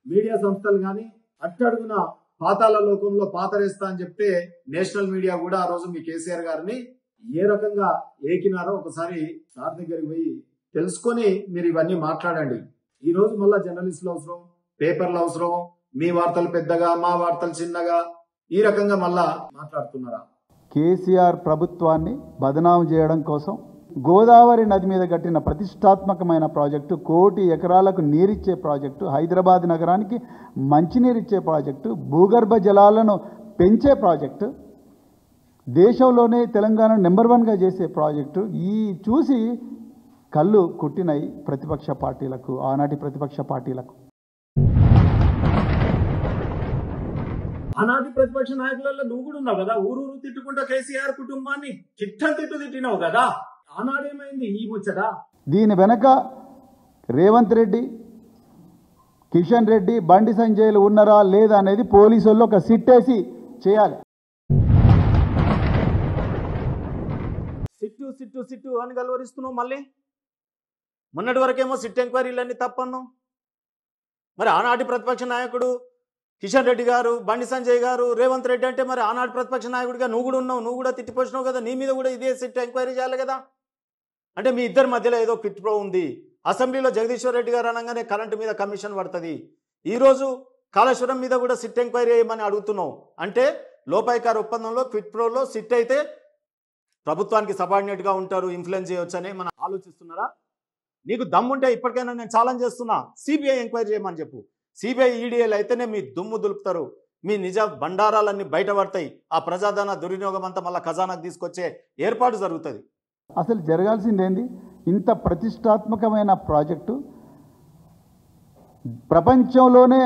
మీడియా సంస్థలు కానీ అట్టడుగున పాతాల లోకంలో పాతరేస్తా అని చెప్తే నేషనల్ మీడియా కూడా ఆ రోజు మీ కేసీఆర్ గారిని ఏ రకంగా ఏకినారో ఒకసారి సార్ దగ్గరికి పోయి తెలుసుకొని మీరు ఇవన్నీ మాట్లాడండి. ఈ రోజు మళ్ళా జర్నలిస్టులు అవసరం, పేపర్లు అవసరం, మీ వార్తలు పెద్దగా మా వార్తలు చిన్నగా, ఈ రకంగా మళ్ళా మాట్లాడుతున్నారా? కేసీఆర్ ప్రభుత్వాన్ని బదనాం చేయడం కోసం గోదావరి నది మీద కట్టిన ప్రతిష్టాత్మకమైన ప్రాజెక్టు, 1 కోటి ఎకరాలకు నీరిచ్చే ప్రాజెక్టు, హైదరాబాద్ నగరానికి మంచినీరిచ్చే ప్రాజెక్టు, భూగర్భ జలాలను పెంచే ప్రాజెక్టు, దేశంలోనే తెలంగాణ నెంబర్ 1గా చేసే ప్రాజెక్టు ఈ చూసి కళ్ళు కుట్టినాయి ప్రతిపక్ష పార్టీలకు, ఆనాటి ప్రతిపక్ష పార్టీలకు. ఆనాటి ప్రతిపక్ష నాయకులలో నువ్వు కూడా ఉన్నావు కదా, ఊరు తిట్టుకుంటా కేసీఆర్ కుటుంబాన్ని తిట్టినావు కదా. ఆనాడేమైంది ఈ ముచ్చట? దీని వెనక రేవంత్ రెడ్డి, కిషన్ రెడ్డి, బండి సంజయ్లు ఉన్నారా లేదా అనేది పోలీసుల్లో ఒక సిట్టేసి చేయాలి. సిట్టు అని గలవరిస్తున్నావు. మళ్ళీ మొన్నటి వరకేమో సిట్ ఎంక్వైరీలన్నీ తప్పన్నావు. మరి ఆనాటి ప్రతిపక్ష నాయకుడు కిషన్ రెడ్డి గారు, బండి సంజయ్ గారు, రేవంత్ రెడ్డి అంటే మరి ఆనాటి ప్రతిపక్ష నాయకుడిగా నువ్వు కూడా ఉన్నావు, నువ్వు కూడా తిట్టిపోసినావు కదా. నీ మీద కూడా ఇదే సిట్ ఎంక్వైరీ చేయాలి కదా. అంటే మీ ఇద్దరి మధ్యలో ఏదో క్విట్ ప్రో ఉంది. అసెంబ్లీలో జగదీశ్వర్ రెడ్డి గారు అనగానే కరెంటు మీద కమిషన్ పడుతుంది. ఈరోజు కాళేశ్వరం మీద కూడా సిట్ ఎంక్వైరీ చేయమని అడుగుతున్నావు. అంటే లోపాయికార ఒప్పందంలో క్విట్ ప్రోలో సిట్ అయితే ప్రభుత్వానికి సబార్డినేట్గా ఉంటారు, ఇన్ఫ్లుయెన్స్ చేయొచ్చు అని మనం ఆలోచిస్తున్నారా? నీకు దమ్ముంటే ఇప్పటికైనా నేను ఛాలెంజ్ చేస్తున్నా, సిబిఐ ఎంక్వైరీ చేయమని చెప్పు. సిబిఐ ఈడీఏలు అయితేనే మీ దుమ్ము దులుపుతారు, మీ నిజ బండారాలన్నీ బయటపడతాయి, ఆ ప్రజాధన దుర్వినియోగం అంతా మళ్ళీ ఖజానాకు తీసుకొచ్చే ఏర్పాటు జరుగుతుంది. అసలు జరగాల్సిందేంది? ఇంత ప్రతిష్టాత్మకమైన ప్రాజెక్టు, ప్రపంచంలోనే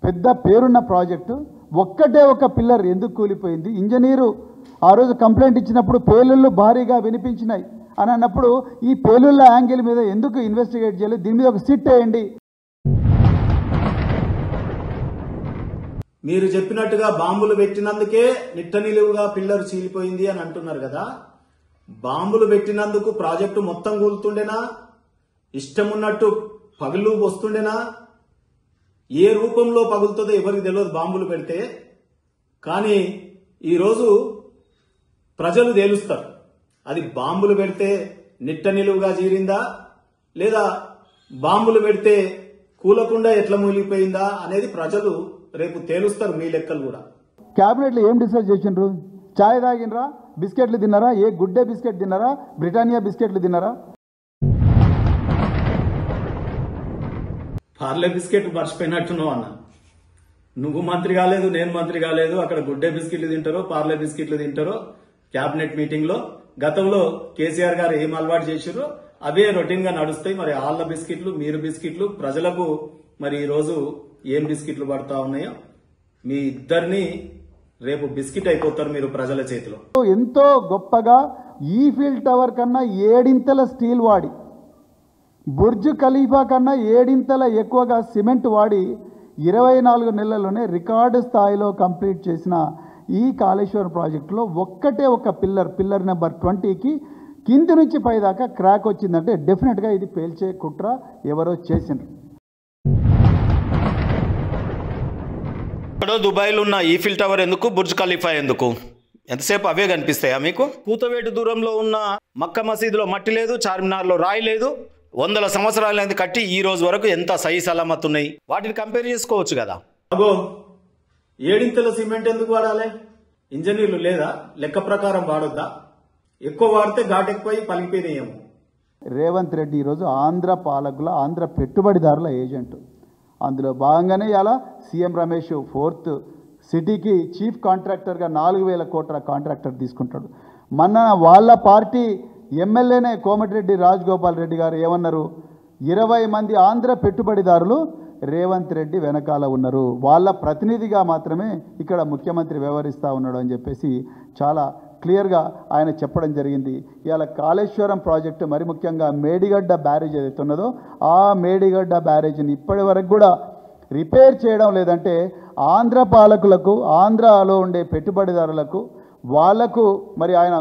పెద్ద పేరున్న ప్రాజెక్టు, ఒక్కటే ఒక పిల్లర్ ఎందుకు కూలిపోయింది? ఇంజనీరు ఆ రోజు కంప్లైంట్ ఇచ్చినప్పుడు పేలుళ్ళు భారీగా వినిపించినాయి అని అన్నప్పుడు ఈ పేలుళ్ళ యాంగిల్ మీద ఎందుకు ఇన్వెస్టిగేట్ చేయలేదు? దీని మీద ఒక సిట్ వేయండి. మీరు చెప్పినట్టుగా బాంబులు పెట్టినందుకే నిట్ట నిలువుగా పిల్లర్ చీలిపోయింది అని అంటున్నారు కదా. బాంబులు పెట్టినందుకు ప్రాజెక్టు మొత్తం కూలుతుండేనా? ఇష్టం ఉన్నట్టు పగులు వస్తుండేనా? ఏ రూపంలో పగులుతుందో ఎవరికి తెలియదు బాంబులు పెడితే. కానీ ఈరోజు ప్రజలు తేలుస్తారు, అది బాంబులు పెడితే నిట్ట నిలువుగా చీరిందా లేదా బాంబులు పెడితే కూలకుండా ఎట్లా మూలిపోయిందా అనేది ప్రజలు రేపు తేలుస్తారు. మీ లెక్కలు కూడా క్యాబినెట్లో ఏం డిసైడ్ చేసిండ్రు? చాయ్ తాగినరా? బిస్కెట్లు తిన్నారా? ఏ గుడ్డే బిస్కెట్ తిన్నారా? బ్రిటానియా బిస్కెట్లు తిన్నారా? పార్లే బిస్కెట్ మర్చిపోయినట్టున్నావు అన్న. నువ్వు మంత్రి కాలేదు, నేను మంత్రి కాలేదు, అక్కడ గుడ్డే బిస్కెట్లు తింటారో పార్లే బిస్కెట్లు తింటారో. క్యాబినెట్ మీటింగ్ లో గతంలో కేసీఆర్ గారు ఏం అలవాటు చేశారో అవే రొటీన్ గా నడుస్తాయి. మరి ఆళ్ళ బిస్కెట్లు, మీరు బిస్కెట్లు, ప్రజలకు మరి ఈ రోజు ఏం బిస్కెట్లు పడతా ఉన్నాయో మీ ఇద్దరిని రేపు బిస్కెట్ అయిపోతారు మీరు ప్రజల చేతిలో. ఎంతో గొప్పగా ఈఫిల్ టవర్ కన్నా 7 ఇంతల స్టీల్ వాడి బుర్జ్ ఖలీఫా కన్నా 7 ఎక్కువగా సిమెంట్ వాడి 24 నెలల్లోనే రికార్డు స్థాయిలో కంప్లీట్ చేసిన ఈ కాళేశ్వరం ప్రాజెక్టులో ఒక్కటే ఒక పిల్లర్ నెంబర్ 20కి కింది నుంచి పైదాకా క్రాక్ వచ్చిందంటే డెఫినెట్గా ఇది పేల్చే కుట్ర ఎవరో చేసిండ్రు. ఇక్కడ దుబాయ్లో ఉన్న ఈఫిల్ టవర్ ఎందుకు, బుర్జ్ ఖలీఫా ఎందుకు? ఎంతసేపు అవే కనిపిస్తాయా మీకు? కూతవేటు దూరంలో ఉన్న మక్కా మసీదులో మట్టి లేదు, చార్మినార్లో రాయి లేదు. 100 సంవత్సరాలైంది కట్టి ఈ రోజు వరకు ఎంత సహీ సలామత్ ఉన్నాయి, వాటిని కంపేర్ చేసుకోవచ్చు కదా. అగో 7 సిమెంట్ ఎందుకు వాడాలి? ఇంజనీర్లు లేదా? లెక్క ప్రకారం వాడొద్దా? ఎక్కువ వాడితే ఘాట్ ఎక్కువై పలికిపోయినాయేమో. రేవంత్ రెడ్డి ఈరోజు ఆంధ్ర పాలకుల, ఆంధ్ర పెట్టుబడిదారుల ఏజెంట్. అందులో భాగంగానే ఇలా సీఎం రమేష్ 4th సిటీకి చీఫ్ కాంట్రాక్టర్గా 4,000 కోట్ల కాంట్రాక్టర్ తీసుకుంటాడు. మొన్న వాళ్ళ పార్టీ ఎమ్మెల్యేనే కోమటిరెడ్డి రాజగోపాల్ రెడ్డి గారు ఏమన్నారు? 20 మంది ఆంధ్ర పెట్టుబడిదారులు రేవంత్ రెడ్డి వెనకాల ఉన్నారు, వాళ్ళ ప్రతినిధిగా మాత్రమే ఇక్కడ ముఖ్యమంత్రి వ్యవహరిస్తూ ఉన్నాడు అని చెప్పేసి చాలా క్లియర్గా ఆయన చెప్పడం జరిగింది. ఇవాళ కాళేశ్వరం ప్రాజెక్టు, మరి ముఖ్యంగా మేడిగడ్డ బ్యారేజ్ ఏదైతే ఉన్నదో ఆ మేడిగడ్డ బ్యారేజ్ని ఇప్పటి వరకు కూడా రిపేర్ చేయడం లేదంటే ఆంధ్ర పాలకులకు, ఆంధ్రాలో ఉండే పెట్టుబడిదారులకు, వాళ్లకు మరి ఆయన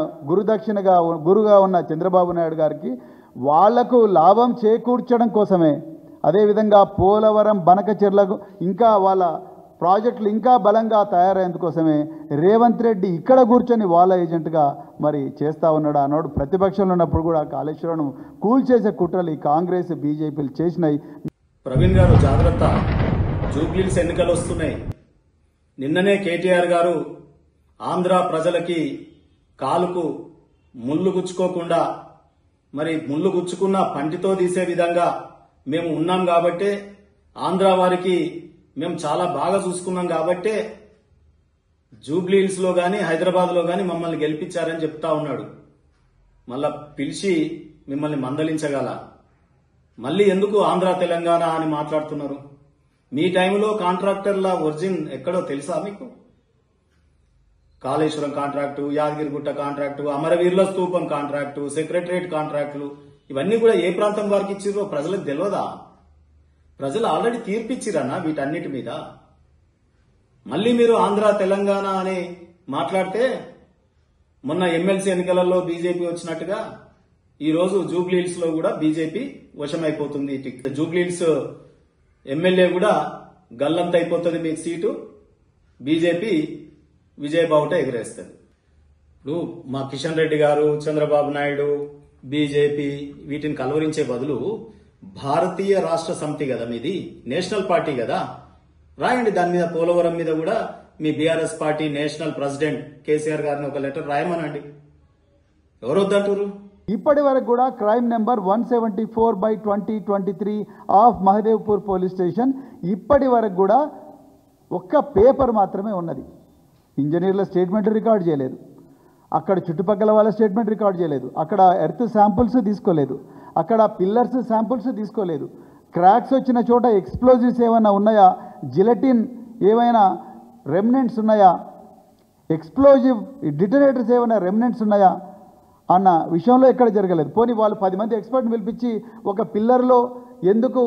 గురుగా ఉన్న చంద్రబాబు నాయుడు గారికి వాళ్లకు లాభం చేకూర్చడం కోసమే, అదేవిధంగా పోలవరం, బనకచెర్లకు ఇంకా వాళ్ళ ప్రాజెక్టులు ఇంకా బలంగా తయారయ్యేందుకోసమే రేవంత్ రెడ్డి ఇక్కడ కూర్చొని వాళ్ళ ఏజెంట్గా మరి చేస్తూ ఉన్నాడు. ఆనాడు ప్రతిపక్షంలో ఉన్నప్పుడు కూడా కాళేశ్వరం కూల్చేసే కుట్రలు ఈ కాంగ్రెస్, బీజేపీలు చేసినాయి. ప్రవీణ్ గారు జాగ్రత్త, జూబ్లీస్ ఎన్నికలు వస్తున్నాయి. నిన్ననే కేటీఆర్ గారు ఆంధ్ర ప్రజలకి కాలుకు ముళ్ళు గుచ్చుకోకుండా, మరి ముళ్ళు గుచ్చుకున్న పంటితో తీసే విధంగా మేము ఉన్నాం కాబట్టే, ఆంధ్ర వారికి మేము చాలా బాగా చూసుకున్నాం కాబట్టే జూబ్లీహిల్స్ లో గాని హైదరాబాద్ లో గాని మమ్మల్ని గెలిపించారని చెప్తా ఉన్నాడు. మళ్ళా పిలిచి మిమ్మల్ని మందలించగల, మళ్ళీ ఎందుకు ఆంధ్ర తెలంగాణ అని మాట్లాడుతున్నారు? మీ టైంలో కాంట్రాక్టర్ల ఒరిజిన్ ఎక్కడో తెలుసా మీకు? కాళేశ్వరం కాంట్రాక్టు, యాదగిరిగుట్ట కాంట్రాక్టు, అమరవీరుల స్తూపం కాంట్రాక్టు, సెక్రటరియట్ కాంట్రాక్టులు, ఇవన్నీ కూడా ఏ ప్రాంతం వారికి ఇచ్చిరో ప్రజలకు తెలియదా? ప్రజలు ఆల్రెడీ తీర్పిచ్చిరన్నా వీటన్నిటి మీద. మళ్ళీ మీరు ఆంధ్ర తెలంగాణ అని మాట్లాడితే మొన్న ఎమ్మెల్సీ ఎన్నికలలో బీజేపీ వచ్చినట్టుగా ఈ రోజు జూబ్లీహిల్స్ లో కూడా బీజేపీ వశమైపోతుంది. జూబ్లీహిల్స్ ఎమ్మెల్యే కూడా గల్లంత అయిపోతుంది మీకు సీటు, బీజేపీ విజయబావుట ఎగిరేస్తుంది. ఇప్పుడు మా కిషన్ రెడ్డి గారు, చంద్రబాబు నాయుడు, బీజేపీ వీటిని కలవరించే బదులు భారతీయ రాష్ట్ర సమితి కదా మీది, నేషనల్ పార్టీ కదా, రాయండి దాని మీద. పోలవరం మీద కూడా మీ BRS party national president KCR గారిని ఒక లెటర్ రాయమనండి. ఎవరు వద్దంటారు? ఇప్పటి వరకు కూడా crime number 174/2023 of Mahadevpur police station ఇప్పటి వరకు కూడా ఒక్క పేపర్ మాత్రమే ఉన్నది. ఇంజనీర్ల స్టేట్మెంట్ రికార్డ్ చేయలేదు, అక్కడ చుట్టుపక్కల వాళ్ళ స్టేట్మెంట్ రికార్డ్ చేయలేదు, అక్కడ ఎర్త్ శాంపుల్స్ తీసుకోలేదు, అక్కడ పిల్లర్స్ శాంపుల్స్ తీసుకోలేదు, క్రాక్స్ వచ్చిన చోట ఎక్స్ప్లోజివ్స్ ఏమైనా ఉన్నాయా, జిలటిన్ ఏమైనా రెమినెంట్స్ ఉన్నాయా, ఎక్స్ప్లోజివ్ డిటనేటర్స్ ఏమైనా రెమినెంట్స్ ఉన్నాయా అన్న విషయంలో ఎక్కడ జరగలేదు. పోనీ వాళ్ళు 10 మంది ఎక్స్పర్ట్ని పిలిపించి ఒక పిల్లర్లో ఎందుకు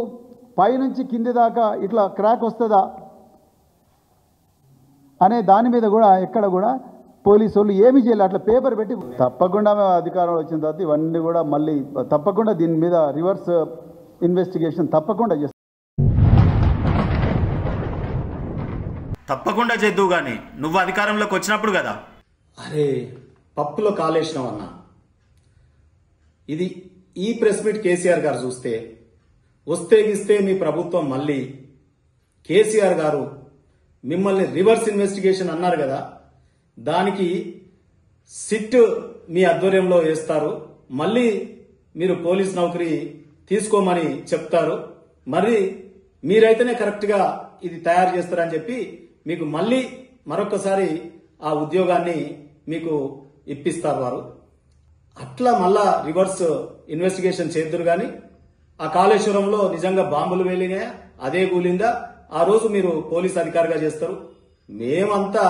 పైనుంచి కింది దాకా ఇట్లా క్రాక్ వస్తుందా అనే దాని మీద కూడా ఎక్కడ కూడా పోలీసు వాళ్ళు ఏమీ చేయలేదు. అట్లా పేపర్ పెట్టి తప్పకుండా మేము అధికారంలో వచ్చిన తర్వాత ఇవన్నీ కూడా మళ్ళీ తప్పకుండా దీని మీద రివర్స్ ఇన్వెస్టిగేషన్ తప్పకుండా చేస్తాం. తప్పకుండా చేద్దువు గాని నువ్వు అధికారంలోకి వచ్చినప్పుడు కదా. అరే పప్పులో కాలేసినావు అన్న. ఇది ఈ ప్రెస్ మీట్ కేసీఆర్ గారు చూస్తే వస్తే గిస్తే మీ ప్రభుత్వం మళ్ళీ కేసీఆర్ గారు మిమ్మల్ని రివర్స్ ఇన్వెస్టిగేషన్ అన్నారు కదా, దానికి సిట్ మీ ఆధ్వర్యంలో వేస్తారు, మళ్ళీ మీరు పోలీస్ నౌకరీ తీసుకోమని చెప్తారు, మరి మీరైతేనే కరెక్ట్గా ఇది తయారు చేస్తారని చెప్పి మీకు మళ్ళీ మరొకసారి ఆ ఉద్యోగాన్ని మీకు ఇప్పిస్తారు వారు. అట్లా మళ్ళా రివర్స్ ఇన్వెస్టిగేషన్ చేద్దరు కానీ ఆ కాళేశ్వరంలో నిజంగా బాంబులు వేలినాయా, అదే కూలిందా, ఆ రోజు మీరు పోలీస్ అధికారిగా చేస్తారు. మేమంతా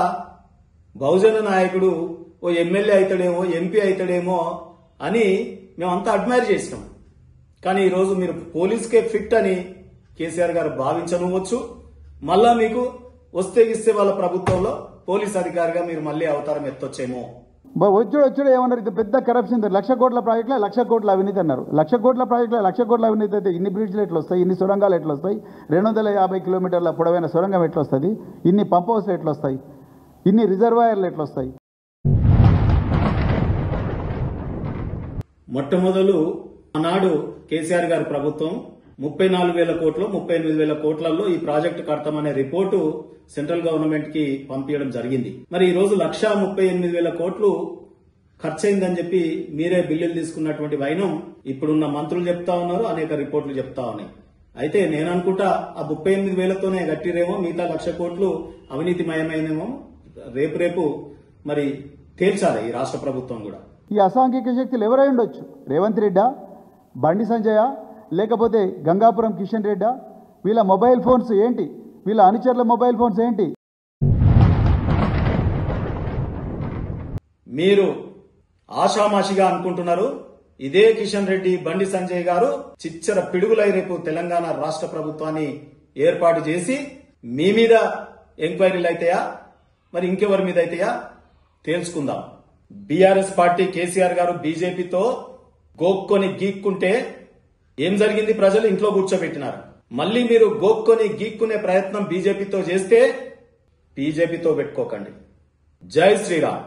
బహుజన నాయకుడు ఓ ఎమ్మెల్యే అవుతాడేమో, ఎంపీ అవుతాడేమో అని మేమంతా అడ్మైర్ చేసినాం. కానీ ఈరోజు మీరు పోలీస్కే ఫిట్ అని కేసీఆర్ గారు భావించనువచ్చు. మళ్ళా మీకు వస్తే ఇస్తే వాళ్ళ ప్రభుత్వంలో పోలీస్ అధికారిగా మీరు మళ్ళీ అవతారం ఎత్తొచ్చేమో. వచ్చాడు ఏమన్నారు, ఇది పెద్ద కరప్షన్, 1,00,000 కోట్ల ప్రాజెక్టులో 1,00,000 కోట్ల అవినీతి అన్నారు. 1,00,000 కోట్ల ప్రాజెక్టులో 1,00,000 కోట్ల అవినీతి అయితే ఇన్ని బ్రిడ్జ్లు ఎట్లా వస్తాయి, ఇన్ని సొరంగాలు ఎట్లా వస్తాయి, 250 కిలోమీటర్ల పొడవైన సొరంగం ఎట్లా వస్తుంది, ఇన్ని పంప్ హౌస్లు ఎట్లా వస్తాయి, ఇన్ని రిజర్వాయర్లు ఎట్లా వస్తాయి? మొట్టమొదలు ఆనాడు కేసీఆర్ గారి ప్రభుత్వం 34,000 కోట్లు 38,000 కోట్లలో ఈ ప్రాజెక్టు కడతామనే రిపోర్టు సెంట్రల్ గవర్నమెంట్ కి పంపించడం జరిగింది. మరి ఈ రోజు 1,38,000 కోట్లు ఖర్చయిందని చెప్పి మీరే బిల్లులు తీసుకున్నటువంటి వైనం ఇప్పుడున్న మంత్రులు చెప్తా ఉన్నారు, అనేక రిపోర్టులు చెప్తా ఉన్నాయి. అయితే నేను అనుకుంటా ఆ 38,000తోనే గట్టిరేమో, మిగతా 1,00,000 కోట్లు అవినీతిమయమైనేమో రేపు మరి తేల్చాలి ఈ రాష్ట్ర ప్రభుత్వం కూడా. ఈ అసాంఘిక శక్తులు ఎవరై ఉండొచ్చు? రేవంత్ రెడ్డా, బండి సంజయ, లేకపోతే గంగాపురం కిషన్ రెడ్డా? వీళ్ళ మొబైల్ ఫోన్స్ ఏంటి? వీళ్ళ అనుచరుల మొబైల్ ఫోన్స్ ఏంటి? మీరు ఆషామాషిగా అనుకుంటున్నారు. ఇదే కిషన్ రెడ్డి, బండి సంజయ్ గారు చిచ్చర పిడుగులై రేపు తెలంగాణ రాష్ట్ర ప్రభుత్వాన్ని ఏర్పాటు చేసి మీ మీద ఎంక్వైరీలు అయితాయా, మరి ఇంకెవరి మీద అయితాయా తేల్చుకుందాం. బీఆర్ఎస్ పార్టీ కేసీఆర్ గారు బీజేపీతో గోక్కొని గీక్కుంటే ఏం జరిగింది? ప్రజలు ఇంట్లో కూర్చోబెట్టినారు. మళ్ళీ మీరు గోక్కొని గీక్కునే ప్రయత్నం బీజేపీతో చేస్తే బీజేపీతో పెట్టుకోకండి. జై శ్రీరామ్.